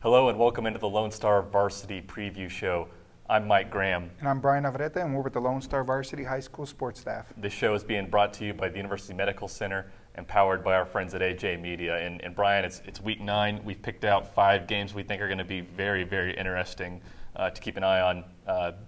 Hello and welcome into the Lone Star Varsity Preview Show. I'm Mike Graham. And I'm Brian Navarrete, and we're with the Lone Star Varsity High School sports staff. This show is being brought to you by the University Medical Center and powered by our friends at AJ Media. And Brian, it's week 9. We've picked out 5 games we think are going to be very, very interesting to keep an eye on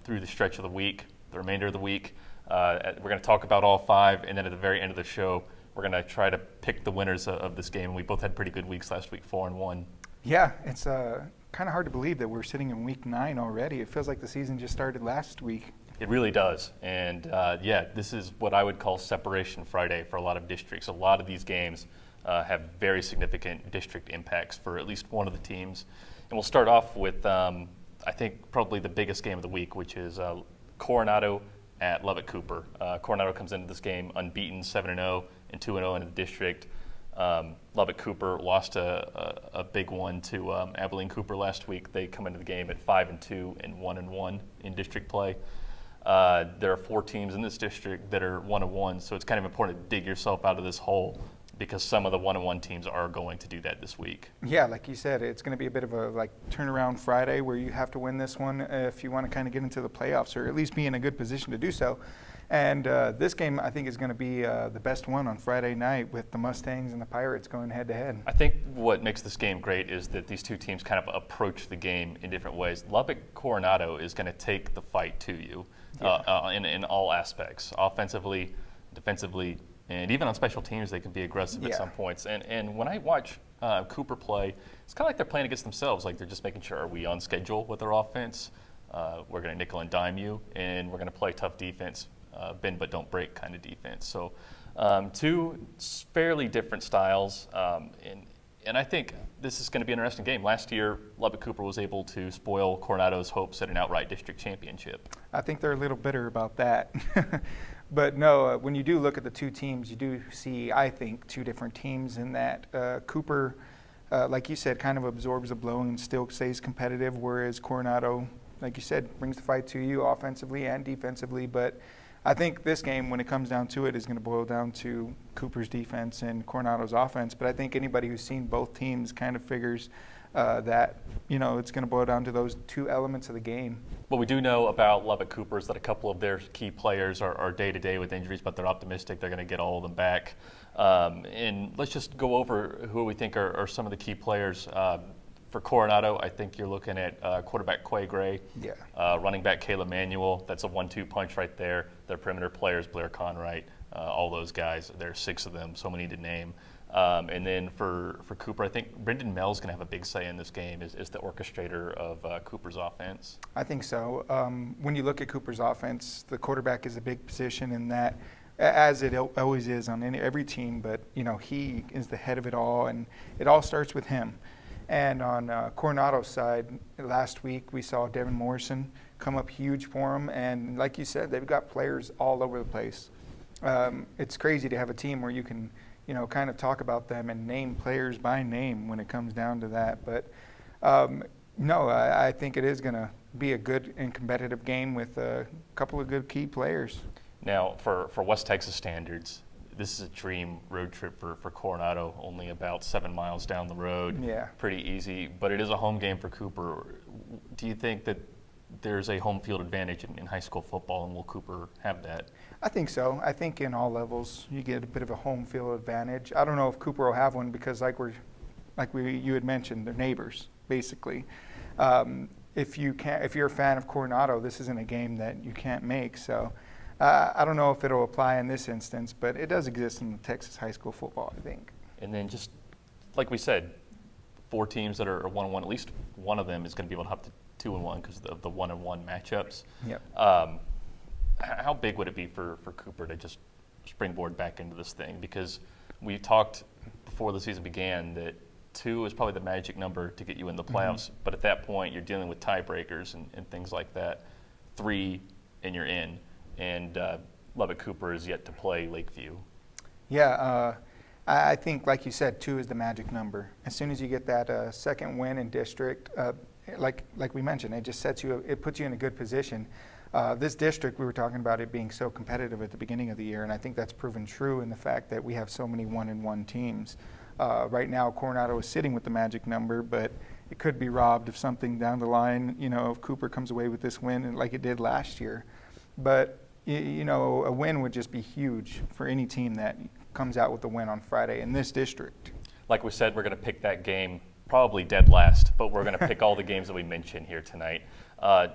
through the stretch of the week, the remainder of the week. We're going to talk about all 5, and then at the very end of the show, we're going to try to pick the winners of this game. We both had pretty good weeks last week, 4-1. Yeah, it's kind of hard to believe that we're sitting in week 9 already. It feels like the season just started last week. It really does. And yeah, this is what I would call Separation Friday for a lot of districts. A lot of these games have very significant district impacts for at least one of the teams. And we'll start off with, I think, probably the biggest game of the week, which is Coronado at Lubbock Cooper. Coronado comes into this game unbeaten, 7-0 and 2-0 into the district. Lubbock Cooper lost a big one to Abilene Cooper last week. They come into the game at 5-2 and 1-1 in district play. There are 4 teams in this district that are 1-1, so it's kind of important to dig yourself out of this hole because some of the 1-1 teams are going to do that this week. Yeah, like you said, it's going to be a bit of a turnaround Friday where you have to win this one if you want to kind of get into the playoffs or at least be in a good position to do so. And this game, I think, is going to be the best one on Friday night with the Mustangs and the Pirates going head-to-head. I think what makes this game great is that these two teams kind of approach the game in different ways. Lubbock Coronado is going to take the fight to you in all aspects, offensively, defensively, and even on special teams they can be aggressive at some points. And when I watch Cooper play, it's kind of like they're playing against themselves. Like they're just making sure, are we on schedule with our offense? We're going to nickel and dime you, and we're going to play tough defense. Bend but don't break kind of defense. So 2 fairly different styles, and I think this is going to be an interesting game. Last year, Lubbock Cooper was able to spoil Coronado's hopes at an outright district championship. I think they're a little bitter about that. But no, when you do look at the 2 teams, you do see, I think, 2 different teams in that. Cooper, like you said, kind of absorbs the blow and still stays competitive, whereas Coronado, like you said, brings the fight to you offensively and defensively. But I think this game, when it comes down to it, is going to boil down to Cooper's defense and Coronado's offense. But I think anybody who's seen both teams kind of figures that, it's going to boil down to those 2 elements of the game. What we do know about Lubbock Cooper is that a couple of their key players are day-to-day with injuries, but they're optimistic they're going to get all of them back. And let's just go over who we think are some of the key players. For Coronado, I think you're looking at quarterback Quay Gray, running back Caleb Manuel. That's a 1-2 punch right there. Their perimeter players, Blair Conwright, all those guys. There's 6 of them, so many to name. And then for Cooper, I think Brendan Mell's going to have a big say in this game as the orchestrator of Cooper's offense. I think so. When you look at Cooper's offense, the quarterback is a big position in that, as it always is on every team, but he is the head of it all, and it all starts with him. And on Coronado's side, last week we saw Devin Morrison come up huge for him. And like you said, they've got players all over the place. It's crazy to have a team where you can, kind of talk about them and name players by name when it comes down to that. But no, I think it is going to be a good and competitive game with a couple of good key players. Now, for West Texas standards, this is a dream road trip for Coronado, only about 7 miles down the road. Yeah. Pretty easy, but it is a home game for Cooper. Do you think that there's a home field advantage in high school football, and will Cooper have that? I think so. I think in all levels you get a bit of a home field advantage. I don't know if Cooper will have one because you had mentioned, they're neighbors, basically. If you're a fan of Coronado, this isn't a game that you can't make. So I don't know if it'll apply in this instance, but it does exist in Texas high school football, I think. And then just like we said, 4 teams that are 1-1, at least one of them is going to be able to have to 2-1 because of the 1-1 matchups. Yep. How big would it be for Cooper to just springboard back into this thing? Because we talked before the season began that 2 is probably the magic number to get you in the playoffs, but at that point you're dealing with tiebreakers and things like that. 3 and you're in. And Lubbock Cooper is yet to play Lakeview. Yeah, I think, like you said, 2 is the magic number. As soon as you get that second win in district, like we mentioned, it just it puts you in a good position. This district, we were talking about it being so competitive at the beginning of the year, and I think that's proven true in the fact that we have so many 1-1 teams. Right now, Coronado is sitting with the magic number, but it could be robbed of something down the line, if Cooper comes away with this win like it did last year. But, a win would just be huge for any team that comes out with a win on Friday in this district. Like we said, we're going to pick that game probably dead last, but we're going to pick all the games that we mentioned here tonight.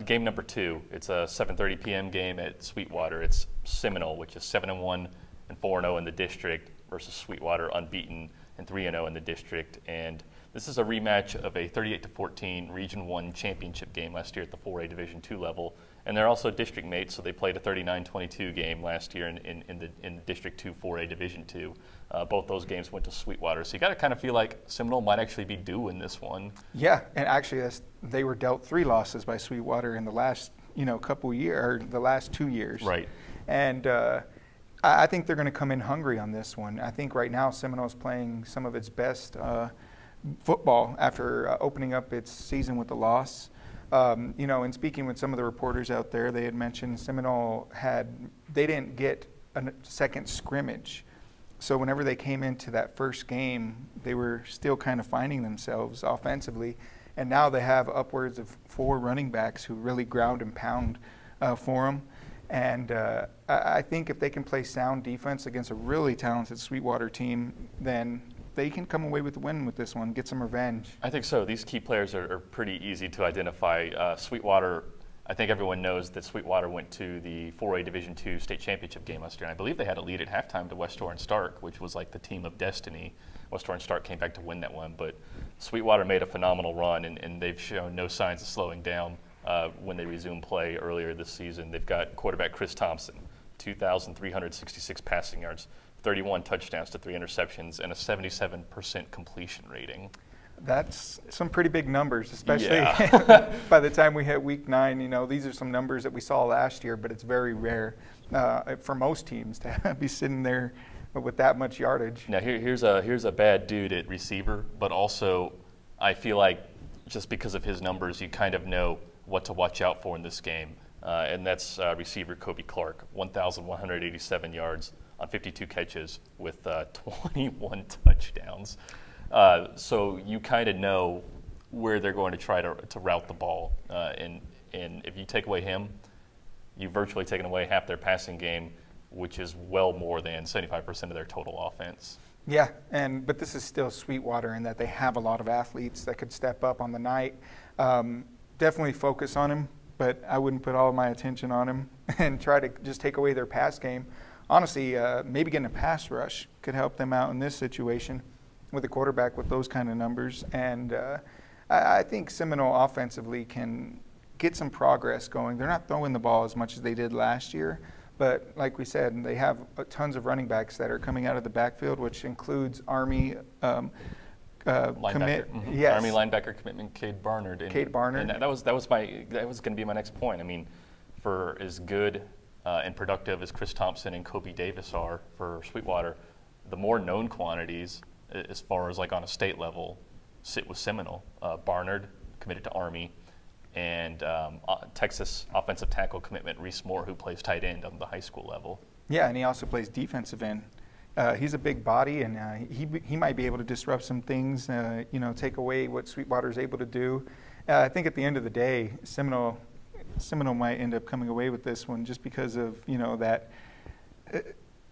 Game number 2, it's a 7:30 p.m. game at Sweetwater. It's Seminole, which is 7-1 and 4-0 in the district, versus Sweetwater, unbeaten and 3-0 in the district. And this is a rematch of a 38-14 Region 1 championship game last year at the 4A Division II level. And they're also district mates, so they played a 39-22 game last year in District 2 4A Division II. Both those games went to Sweetwater, so you got to kind of feel like Seminole might actually be due in this one. Yeah, and actually they were dealt 3 losses by Sweetwater in the last couple years, or the last 2 years. Right. And I think they're going to come in hungry on this one. I think right now Seminole's playing some of its best football after opening up its season with a loss. In speaking with some of the reporters out there, they had mentioned Seminole they didn't get a second scrimmage. So whenever they came into that first game, they were still kind of finding themselves offensively. And now they have upwards of 4 running backs who really ground and pound for them. And I think if they can play sound defense against a really talented Sweetwater team, then they can come away with the win with this one, get some revenge. I think so. These key players are pretty easy to identify. Sweetwater, I think everyone knows that Sweetwater went to the 4A Division II state championship game last year. And I believe they had a lead at halftime to West Orange Stark, which was like the team of destiny. West Orange Stark came back to win that one. But Sweetwater made a phenomenal run, and they've shown no signs of slowing down when they resume play earlier this season. They've got quarterback Chris Thompson, 2,366 passing yards, 31 touchdowns to 3 interceptions, and a 77% completion rating. That's some pretty big numbers, especially by the time we hit week 9. These are some numbers that we saw last year, but it's very rare for most teams to be sitting there with that much yardage. Now here's a bad dude at receiver, but also I feel like just because of his numbers, you kind of know what to watch out for in this game, and that's receiver Kobe Clark, 1,187 yards on 52 catches with 21 touchdowns. So you kind of know where they're going to try to route the ball. And if you take away him, you've virtually taken away half their passing game, which is well more than 75% of their total offense. Yeah, but this is still Sweetwater in that they have a lot of athletes that could step up on the night. Definitely focus on him, but I wouldn't put all of my attention on him and try to just take away their pass game. Honestly, maybe getting a pass rush could help them out in this situation with a quarterback with those kind of numbers. And I think Seminole offensively can get some progress going. They're not throwing the ball as much as they did last year, but like we said, they have tons of running backs that are coming out of the backfield, which includes Army linebacker. Yes. Army linebacker commitment, Cade Barnard. Cade Barnard. And that was going to be my next point. I mean, for as good and productive as Chris Thompson and Kobe Davis are for Sweetwater, the more known quantities, as far as like on a state level, sit with Seminole. Barnard, committed to Army, and Texas offensive tackle commitment Reese Moore, who plays tight end on the high school level. Yeah, and he also plays defensive end. He's a big body, and he might be able to disrupt some things, take away what Sweetwater's able to do. I think at the end of the day, Seminole might end up coming away with this one just because of, that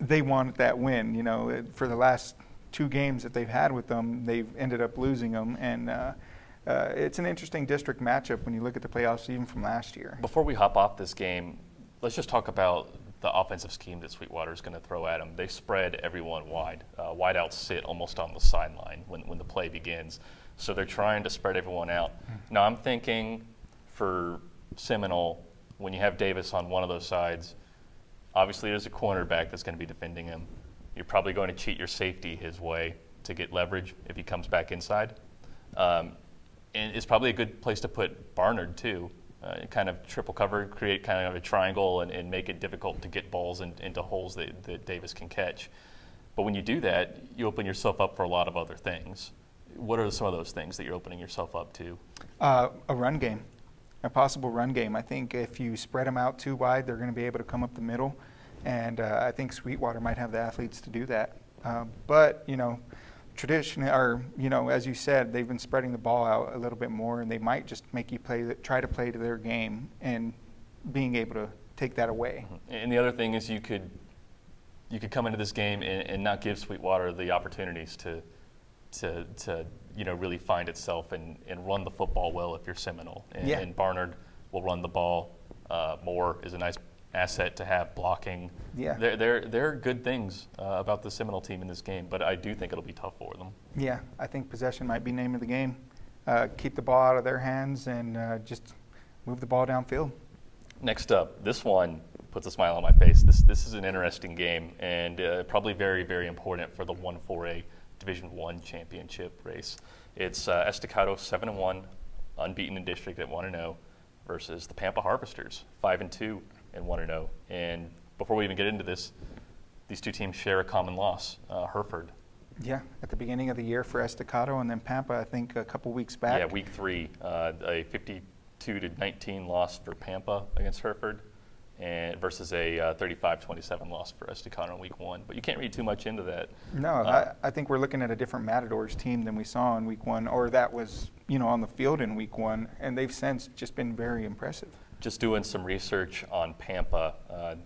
they wanted that win. For the last 2 games that they've had with them, they've ended up losing them. And it's an interesting district matchup when you look at the playoffs even from last year. Before we hop off this game, let's just talk about the offensive scheme that Sweetwater is going to throw at them. They spread everyone wide. Wideouts sit almost on the sideline when the play begins. So they're trying to spread everyone out. Now I'm thinking for Seminole, when you have Davis on one of those sides, obviously there's a cornerback that's going to be defending him. You're probably going to cheat your safety his way to get leverage if he comes back inside. And it's probably a good place to put Barnard too. Kind of triple cover, create kind of a triangle and make it difficult to get balls into holes that Davis can catch. But when you do that, you open yourself up for a lot of other things. What are some of those things that you're opening yourself up to? A run game, a possible run game. I think if you spread them out too wide, they're going to be able to come up the middle. And I think Sweetwater might have the athletes to do that. But, traditionally, or as you said, they've been spreading the ball out a little bit more, and they might just make you try to play to their game, and being able to take that away. And the other thing is you could come into this game and not give Sweetwater the opportunities to really find itself and run the football well if you're Seminole. And Barnard will run the ball. Moore is a nice asset to have blocking. Yeah. There are good things about the Seminole team in this game, but I do think it'll be tough for them. Yeah, I think possession might be name of the game. Keep the ball out of their hands and just move the ball downfield. Next up, this one puts a smile on my face. This is an interesting game and probably very, very important for the 1-4A Division I championship race. It's Estacado 7-1, unbeaten in district at 1-0, versus the Pampa Harvesters 5-2 and 1-0. And before we even get into this, these two teams share a common loss, Hereford. Yeah, at the beginning of the year for Estacado, and then Pampa, I think, a couple weeks back. Yeah, week 3, a 52-19 loss for Pampa against Hereford, and versus a 35-27 loss for Estacado in week 1. But you can't read too much into that. No, I think we're looking at a different Matadors team than we saw in week 1, or that was on the field in week 1, and they've since just been very impressive. Just doing some research on Pampa,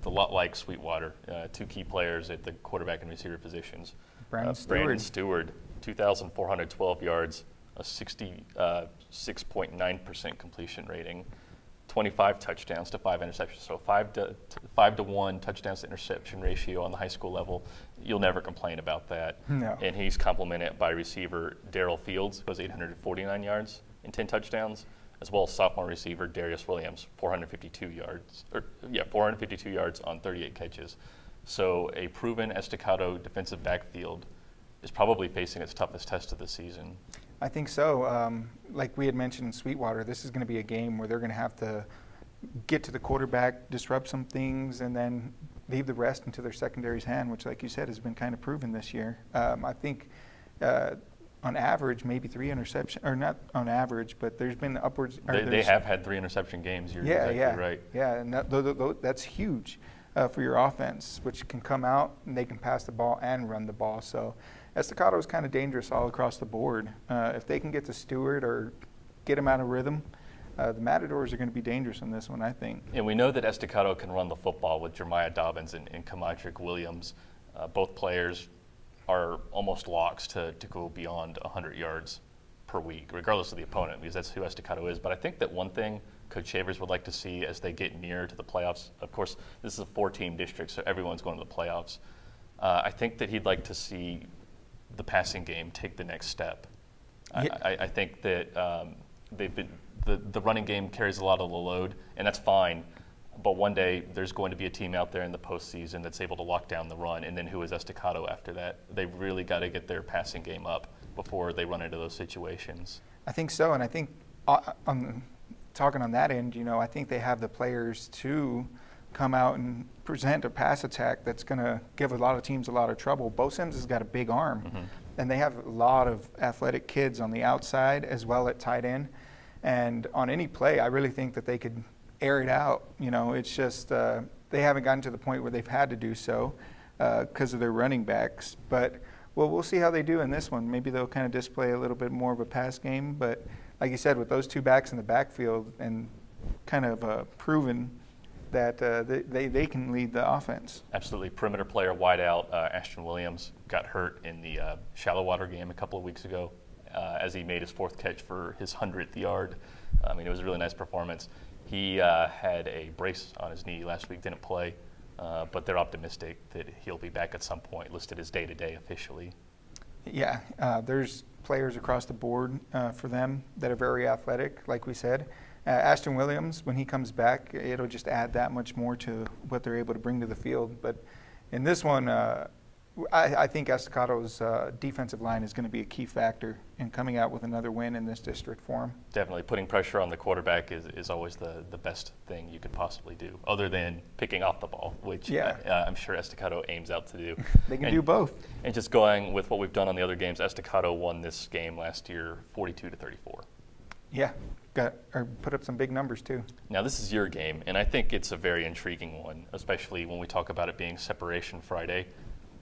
a lot like Sweetwater, 2 key players at the quarterback and receiver positions. Brandon Stewart, 2,412 yards, a 66.9% completion rating, 25 touchdowns to 5 interceptions. So 5 to 1 touchdowns to interception ratio on the high school level. You'll never complain about that. No. And he's complemented by receiver Darrell Fields, who has 849 yards and 10 touchdowns, as well as sophomore receiver Darius Williams, 452 yards on 38 catches. So a proven Estacado defensive backfield is probably facing its toughest test of the season. I think so. Like we had mentioned in Sweetwater, this is going to be a game where they're going to have to get to the quarterback, disrupt some things, and then leave the rest into their secondary's hand, which, like you said, has been kind of proven this year. I think on average, maybe 3 interceptions, or not on average, but there's been upwards. They have had 3 interception games. You're exactly right. Yeah, and that's huge for your offense, which can come out and they can pass the ball and run the ball. So Estacado is kind of dangerous all across the board. If they can get to Stewart or get him out of rhythm, the Matadors are going to be dangerous in this one, I think. And we know that Estacado can run the football with Jeremiah Dobbins and Kamadrick Williams. Both players are almost locks to go beyond 100 yards per week, regardless of the opponent, because that's who Estacado is. But I think that one thing Coach Shavers would like to see as they get near to the playoffs, of course, this is a 4-team district, so everyone's going to the playoffs. I think that he'd like to see the passing game take the next step. Yeah. I think that the running game carries a lot of the load, and that's fine. But one day there's going to be a team out there in the postseason that's able to lock down the run, and then who is Estacado after that? They've really got to get their passing game up before they run into those situations. I think so, and I think talking on that end, I think they have the players to come out and present a pass attack that's going to give a lot of teams a lot of trouble. Bo Sims has got a big arm, and they have a lot of athletic kids on the outside as well at tight end. And on any play, I really think that they could air it out. It's just they haven't gotten to the point where they've had to do so because of their running backs. But we'll see how they do in this one. Maybe they'll kind of display a little bit more of a pass game. But like you said, with those 2 backs in the backfield and kind of proven that they can lead the offense. Absolutely. Perimeter player, wide out, Ashton Williams got hurt in the shallow water game a couple of weeks ago as he made his 4th catch for his 100th yard. It was a really nice performance. He had a brace on his knee last week, didn't play, but they're optimistic that he'll be back at some point, listed as day-to-day officially. Yeah, there's players across the board for them that are very athletic, like we said. Ashton Williams, when he comes back, it'll just add that much more to what they're able to bring to the field. But in this one, I think Estacado's defensive line is going to be a key factor in coming out with another win in this district for them. Definitely. Putting pressure on the quarterback is always the best thing you could possibly do, other than picking off the ball, which I'm sure Estacado aims out to do. They can do both. And just going with what we've done on the other games, Estacado won this game last year 42-34. Yeah. Put up some big numbers too. Now this is your game, and I think it's a very intriguing one, especially when we talk about it being Separation Friday.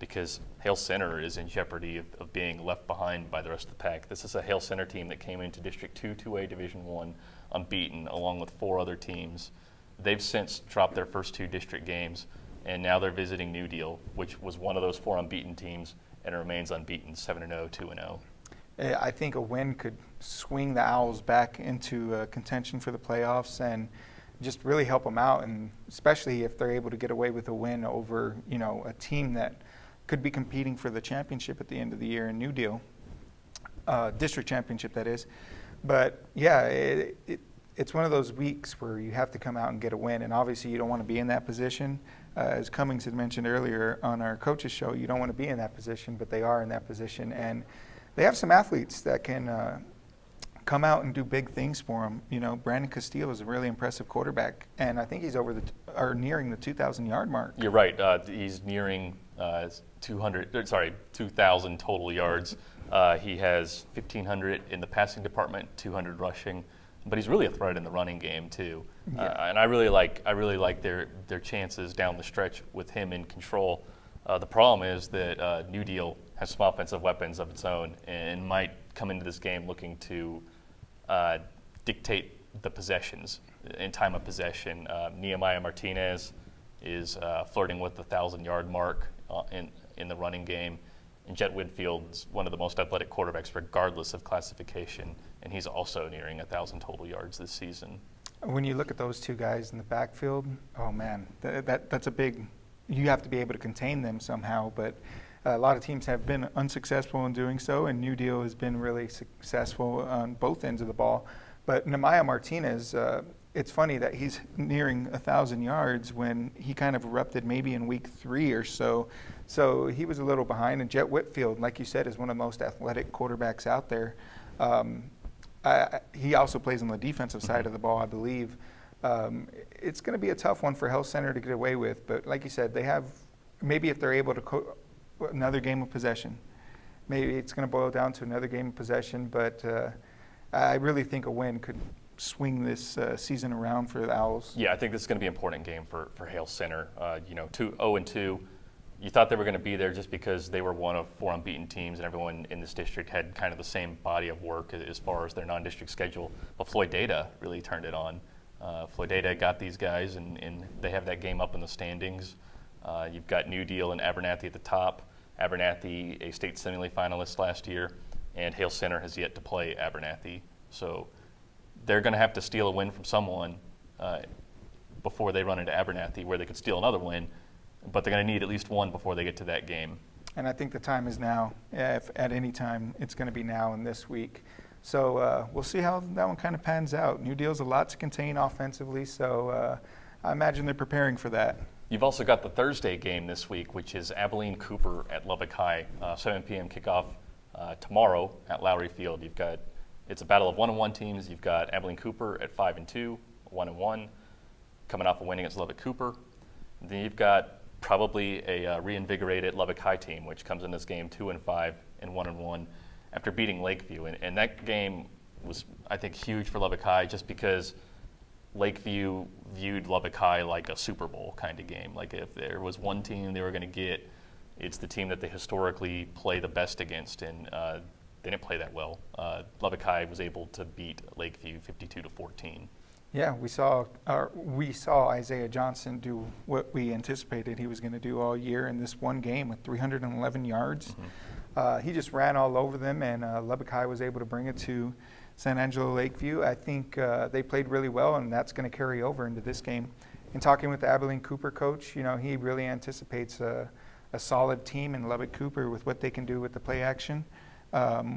because Hale Center is in jeopardy of being left behind by the rest of the pack. This is a Hale Center team that came into District 2, 2A Division I unbeaten, along with 4 other teams. They've since dropped their first 2 district games, and now they're visiting New Deal, which was one of those 4 unbeaten teams, and it remains unbeaten, 7-0, 2-0. I think a win could swing the Owls back into contention for the playoffs and just really help them out, and especially if they're able to get away with a win over, you know, a team that could be competing for the championship at the end of the year in New Deal, district championship that is. But yeah, it's one of those weeks where you have to come out and get a win, and obviously you don't want to be in that position. As Cummings had mentioned earlier on our coaches show, you don't want to be in that position, but they are in that position, and they have some athletes that can come out and do big things for them. You know, Brandon Castillo is a really impressive quarterback, and I think he's nearing the 2,000-yard mark. You're right. He's nearing 2,000 total yards. He has 1,500 in the passing department, 200 rushing, but he's really a threat in the running game too. Yeah. And I really like their chances down the stretch with him in control. The problem is that New Deal has some offensive weapons of its own and might come into this game looking to dictate the possessions in time of possession. Nehemiah Martinez is flirting with the 1,000-yard mark in the running game. And Jet Whitfield's one of the most athletic quarterbacks regardless of classification, and he's also nearing 1,000 total yards this season. When you look at those 2 guys in the backfield, oh man, that's a big – you have to be able to contain them somehow, but a lot of teams have been unsuccessful in doing so, and New Deal has been really successful on both ends of the ball. But Nehemiah Martinez, it's funny that he's nearing 1,000 yards when he kind of erupted maybe in week 3 or so. So he was a little behind. And Jet Whitfield, like you said, is one of the most athletic quarterbacks out there. He also plays on the defensive side of the ball, I believe. It's going to be a tough one for Hale Center to get away with. But like you said, they have maybe if they're able to another game of possession. Maybe it's going to boil down to another game of possession. But I really think a win could swing this season around for the Owls. Yeah, I think this is going to be an important game for Hale Center. 0-2. You thought they were going to be there just because they were one of 4 unbeaten teams, and everyone in this district had kind of the same body of work as far as their non-district schedule. But Floyd Data really turned it on. Floyd Data got these guys, and they have that game up in the standings. You've got New Deal and Abernathy at the top. Abernathy, a state semi-finalist last year, and Hale Center has yet to play Abernathy. So they're going to have to steal a win from someone before they run into Abernathy, where they could steal another win, but they're going to need at least one before they get to that game. And I think the time is now. If at any time, it's going to be now and this week. So we'll see how that one kind of pans out. New Deal's a lot to contain offensively, so I imagine they're preparing for that. You've also got the Thursday game this week, which is Abilene-Cooper at Lubbock High, 7 p.m. kickoff tomorrow at Lowry Field. It's a battle of 1-1 teams. You've got Abilene-Cooper at 5-2, 1-1, coming off a win against Lubbock-Cooper. Then you've got probably a reinvigorated Lubbock High team, which comes in this game 2-5 and 1-1 after beating Lakeview. And that game was, I think, huge for Lubbock High just because Lakeview viewed Lubbock High like a Super Bowl kind of game. Like if there was one team they were going to get, it's the team that they historically play the best against, and they didn't play that well. Lubbock High was able to beat Lakeview 52-14. Yeah, we saw Isaiah Johnson do what we anticipated he was going to do all year in this one game with 311 yards. Mm-hmm. He just ran all over them, and Lubbock High was able to bring it to San Angelo Lakeview. I think they played really well, and that's going to carry over into this game. In talking with the Abilene-Cooper coach, he really anticipates a solid team in Lubbock-Cooper with what they can do with the play action,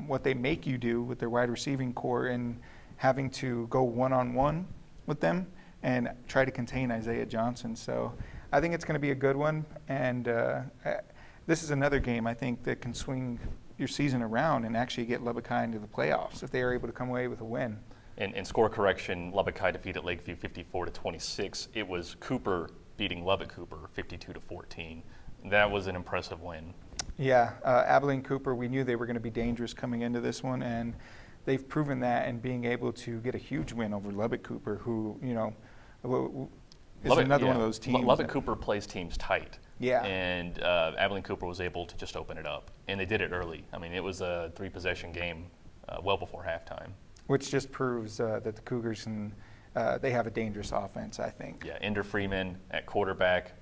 what they make you do with their wide receiving core, and having to go one-on-one with them and try to contain Isaiah Johnson. So I think it's going to be a good one, and this is another game I think that can swing your season around and actually get Lubbock High into the playoffs if they are able to come away with a win. And score correction, Lubbock High defeated Lakeview 54-26. It was Cooper beating Lubbock-Cooper 52-14. That was an impressive win. Yeah, Abilene-Cooper, we knew they were going to be dangerous coming into this one, and they've proven that in being able to get a huge win over Lubbock-Cooper, who, is another one of those teams. Lubbock-Cooper plays teams tight. Yeah. And Abilene Cooper was able to just open it up, and they did it early. I mean, it was a 3-possession game well before halftime. Which just proves that the Cougars they have a dangerous offense, I think. Yeah, Ender Freeman at quarterback.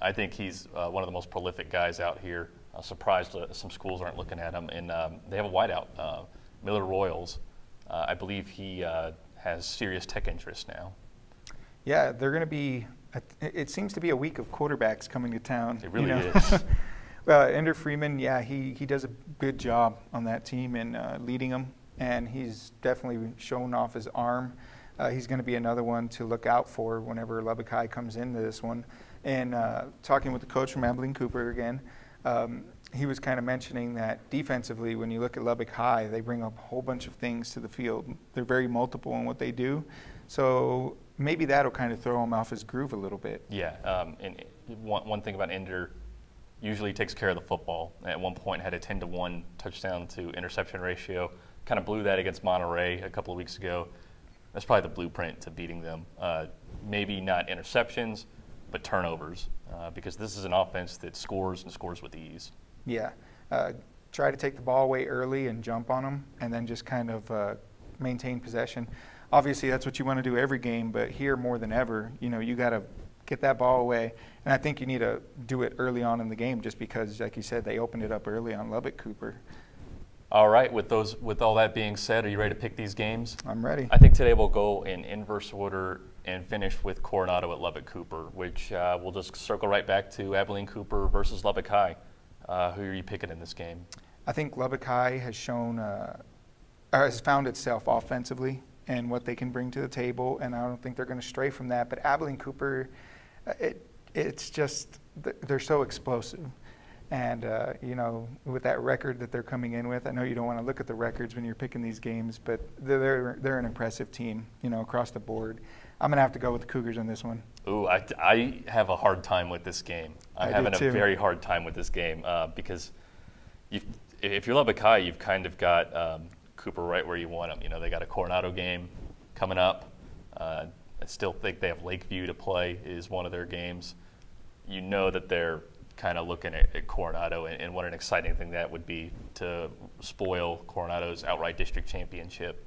I think he's one of the most prolific guys out here. Surprised some schools aren't looking at him. And they have a wideout, Miller Royals. I believe he has serious tech interest now. Yeah, they're going to be it seems to be a week of quarterbacks coming to town. It really is. Well, Ender Freeman, yeah, he does a good job on that team and leading them, and he's definitely shown off his arm. He's going to be another one to look out for whenever Lubbock High comes into this one. And talking with the coach from Abilene Cooper again, he was kind of mentioning that defensively, when you look at Lubbock High, they bring up a whole bunch of things to the field. They're very multiple in what they do. So maybe that'll kind of throw him off his groove a little bit. Yeah, and one thing about Ender, usually takes care of the football. At one point had a 10-to-1 touchdown to interception ratio. Kind of blew that against Monterey a couple of weeks ago. That's probably the blueprint to beating them. Maybe not interceptions, but turnovers, because this is an offense that scores and scores with ease. Yeah. Try to take the ball away early and jump on them, and then just kind of maintain possession. Obviously, that's what you want to do every game, but here more than ever, you got to get that ball away. And I think you need to do it early on in the game just because, like you said, they opened it up early on Lubbock Cooper. All right, with all that being said, are you ready to pick these games? I'm ready. I think today we'll go in inverse order and finish with Coronado at Lubbock Cooper, which we'll just circle right back to Abilene Cooper versus Lubbock High. Who are you picking in this game? I think Lubbock High has shown, has found itself offensively and what they can bring to the table, and I don't think they're going to stray from that. But Abilene Cooper, it's just, they're so explosive. And, with that record that they're coming in with, I know you don't want to look at the records when you're picking these games, but they're an impressive team, across the board. I'm going to have to go with the Cougars on this one. Ooh, I have a hard time with this game. I'm having a very hard time with this game because if you're Lubbock High, you've kind of got Cooper right where you want them. They got a Coronado game coming up. I still think they have Lakeview to play is one of their games. You know that they're kind of looking at Coronado and what an exciting thing that would be to spoil Coronado's outright district championship.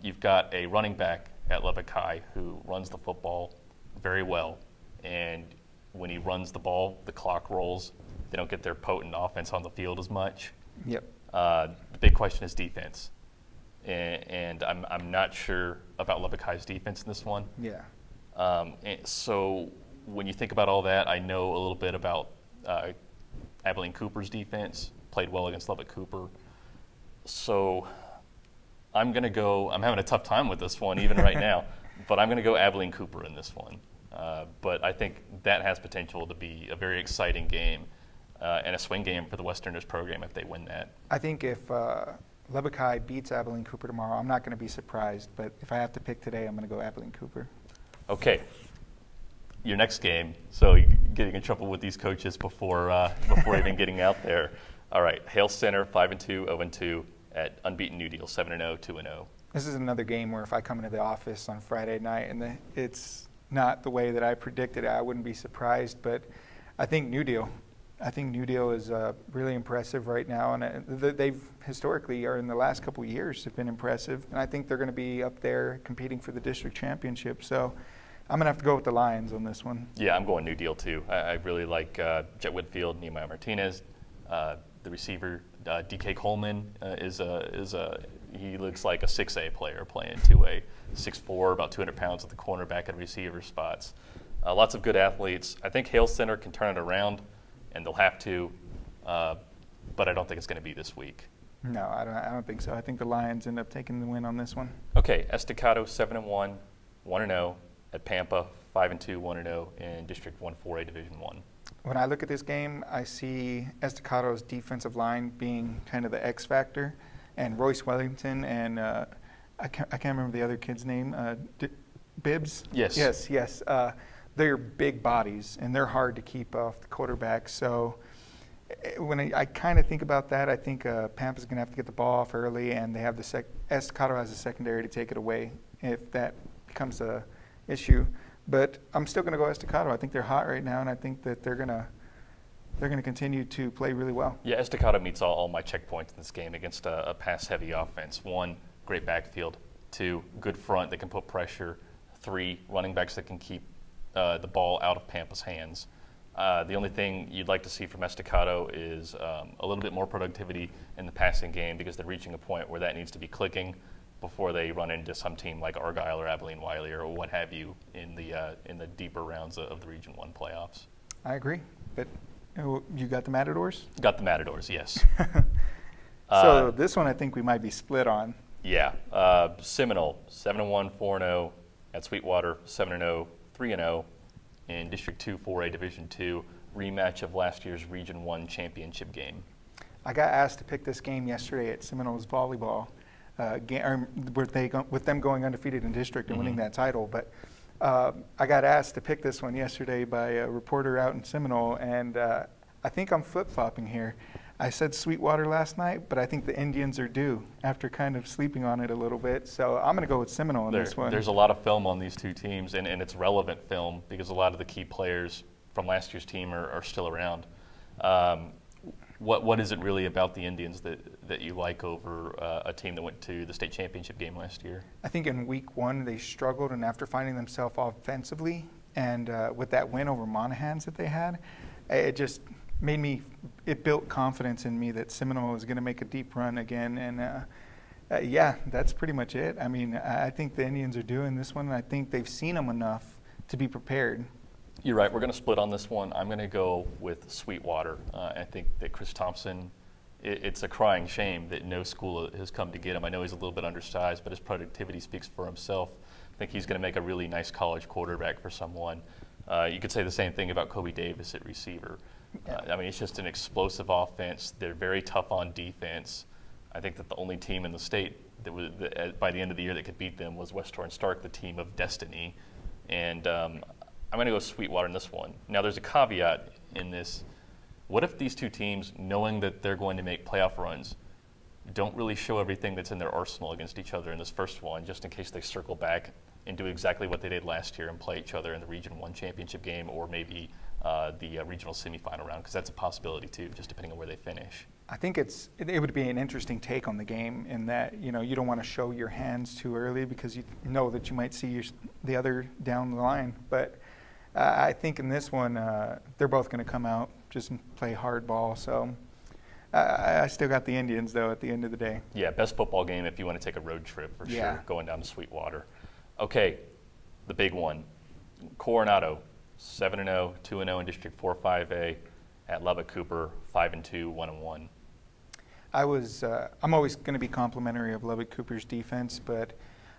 You've got a running back at Lubbock High who runs the football very well, and when he runs the ball, the clock rolls. They don't get their potent offense on the field as much. Yep. The big question is defense, and I'm not sure about Lubbock High's defense in this one. Yeah. So when you think about all that, I know a little bit about Abilene Cooper's defense, played well against Lubbock Cooper. So I'm having a tough time with this one even right now, but I'm going to go Abilene Cooper in this one. But I think that has potential to be a very exciting game and a swing game for the Westerners program if they win that. I think if Lubbock High beats Abilene Cooper tomorrow, I'm not going to be surprised, but if I have to pick today, I'm going to go Abilene Cooper. Okay. Your next game, so you're getting in trouble with these coaches before even getting out there. All right, Hale Center, 5-2, 0-2 at unbeaten New Deal, 7-0, 2-0. This is another game where if I come into the office on Friday night and it's not the way that I predicted, I wouldn't be surprised. But I think New Deal is really impressive right now, and they've historically, or in the last couple of years, have been impressive. And I think they're going to be up there competing for the district championship. So I'm going to have to go with the Lions on this one. Yeah, I'm going New Deal too. I really like Jet Whitfield, Nehemiah Martinez, the receiver DK Coleman he looks like a 6A player playing 2A, 6'4", about 200 pounds at the cornerback and receiver spots. Lots of good athletes. I think Hale Center can turn it around, and they'll have to, but I don't think it's going to be this week. No, I don't think so. I think the Lions end up taking the win on this one. Okay, Estacado 7-1, 1-0. At Pampa, 5-2, 1-0 in District 1 4A Division 1. When I look at this game, I see Estacado's defensive line being kind of the X factor, and Royce Wellington and I can't remember the other kid's name. Bibbs. Yes. Yes. They're big bodies and they're hard to keep off the quarterback. So when I kind of think about that, I think Pampa's going to have to get the ball off early, and they have Estacado has a secondary to take it away if that becomes a issue. But I'm still going to go Estacado. I think they're hot right now, and I think that they're going to continue to play really well. Yeah, Estacado meets all my checkpoints in this game against a pass-heavy offense. 1, great backfield. 2, good front that can put pressure. 3, running backs that can keep the ball out of Pampa's hands. The only thing you'd like to see from Estacado is a little bit more productivity in the passing game, because they're reaching a point where that needs to be clicking before they run into some team like Argyle or Abilene-Wiley or what have you in the deeper rounds of the Region 1 playoffs. I agree, but you got the Matadors? Got the Matadors, yes. So this one I think we might be split on. Yeah. Seminole, 7-1, 4-0 at Sweetwater, 7-0, 3-0 in District 2 4A Division 2, rematch of last year's Region 1 championship game. I got asked to pick this game yesterday at Seminole's volleyball, with them going undefeated in district and winning that title. But I got asked to pick this one yesterday by a reporter out in Seminole, and I think I'm flip-flopping here. I said Sweetwater last night, but I think the Indians are due after kind of sleeping on it a little bit. So I'm going to go with Seminole in this one. There's a lot of film on these two teams, and it's relevant film because a lot of the key players from last year's team are still around. What is it really about the Indians that you like over a team that went to the state championship game last year? I think in week 1 they struggled, and after finding themselves offensively and with that win over Monahans that they had, it just it built confidence in me that Seminole is going to make a deep run again. And yeah, that's pretty much it. I mean, I think the Indians are doing this one, and I think they've seen them enough to be prepared. You're right. We're going to split on this one. I'm going to go with Sweetwater. I think that Chris Thompson, it's a crying shame that no school has come to get him. I know he's a little bit undersized, but his productivity speaks for himself. I think he's going to make a really nice college quarterback for someone. You could say the same thing about Kobe Davis at receiver. I mean, it's just an explosive offense. They're very tough on defense. I think that the only team in the state that by the end of the year that could beat them was West Torrance Stark, the team of destiny. And I'm going to go Sweetwater in this one. Now, there's a caveat in this. What if these two teams, knowing that they're going to make playoff runs, don't really show everything that's in their arsenal against each other in this first one, just in case they circle back and do exactly what they did last year and play each other in the Region 1 championship game, or maybe the regional semifinal round, because that's a possibility too, just depending on where they finish. I think it would be an interesting take on the game in that, you know, you don't want to show your hands too early because you know that you might see the other down the line. But I think in this one, they're both going to come out just and play hard ball. So I still got the Indians, though, at the end of the day. Yeah, best football game if you want to take a road trip for sure, going down to Sweetwater. Okay, the big one, Coronado, 7-0, 2-0 in District 4-5A at Lubbock Cooper, 5-2, 1-1. I'm always going to be complimentary of Lubbock Cooper's defense, but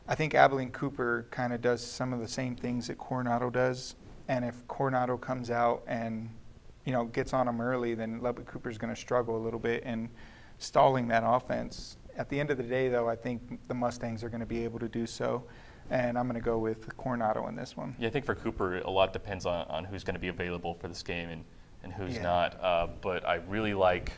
I think Abilene Cooper kind of does some of the same things that Coronado does. And if Coronado comes out and, you know, gets on them early, then Lubbock Cooper's going to struggle a little bit in stalling that offense. At the end of the day, though, I think the Mustangs are going to be able to do so. And I'm going to go with Coronado in this one. Yeah, I think for Cooper, a lot depends on who's going to be available for this game and who's not. But I really like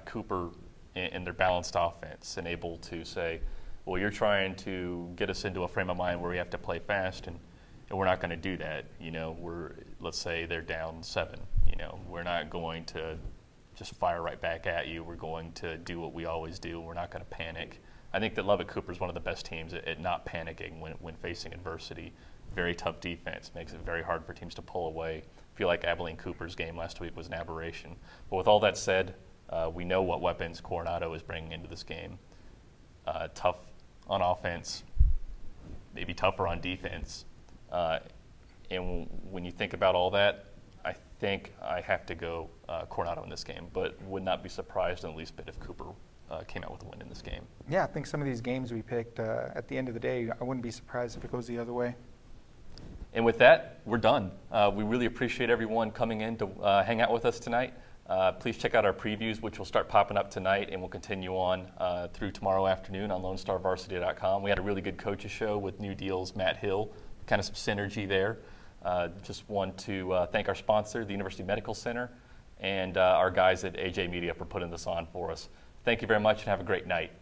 Cooper in their balanced offense and able to say, well, you're trying to get us into a frame of mind where we have to play fast, and we're not going to do that. You know, let's say they're down 7. You know, we're not going to just fire right back at you. We're going to do what we always do. We're not going to panic. I think that Lubbock Cooper is one of the best teams at not panicking when facing adversity. Very tough defense, makes it very hard for teams to pull away. I feel like Abilene Cooper's game last week was an aberration. But with all that said, we know what weapons Coronado is bringing into this game. Tough on offense, maybe tougher on defense. And when you think about all that, I think I have to go Coronado in this game, but would not be surprised in the least bit if Cooper came out with a win in this game. Yeah, I think some of these games we picked, at the end of the day, I wouldn't be surprised if it goes the other way. And with that, we're done. We really appreciate everyone coming in to hang out with us tonight. Please check out our previews, which will start popping up tonight and will continue on through tomorrow afternoon on LoneStarVarsity.com. We had a really good coaches show with New Deal's Matt Hale, kind of some synergy there. Just want to thank our sponsor, the University Medical Center, and our guys at AJ Media for putting this on for us. Thank you very much and have a great night.